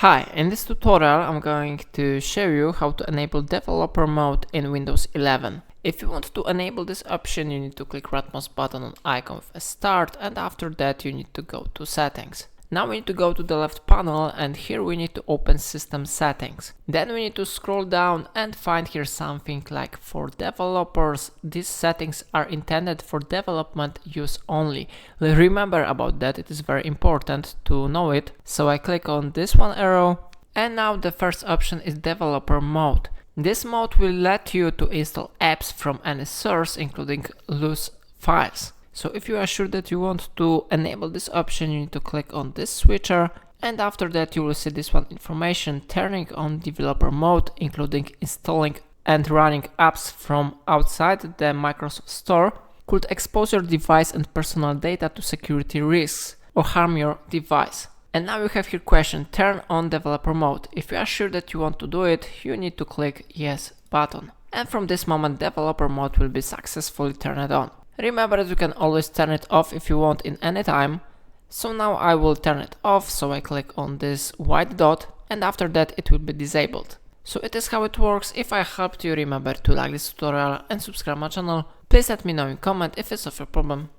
Hi, in this tutorial I'm going to show you how to enable developer mode in Windows 11. If you want to enable this option, you need to click right mouse button on icon with a start, and after that you need to go to settings. Now we need to go to the left panel, and here we need to open system settings. Then we need to scroll down and find here something like for developers. These settings are intended for development use only. Remember about that, it is very important to know it. So I click on this one arrow, and now the first option is developer mode. This mode will let you to install apps from any source, including loose files. So if you are sure that you want to enable this option, you need to click on this switcher, and after that you will see this one information: turning on developer mode, including installing and running apps from outside the Microsoft Store, could expose your device and personal data to security risks or harm your device. And now you have here question: turn on developer mode. If you are sure that you want to do it, you need to click yes button. And from this moment developer mode will be successfully turned on. Remember that you can always turn it off if you want in any time. So now I will turn it off, so I click on this white dot, and after that it will be disabled. So it is how it works. If I helped you, remember to like this tutorial and subscribe my channel. Please let me know in comment if it's of your problem.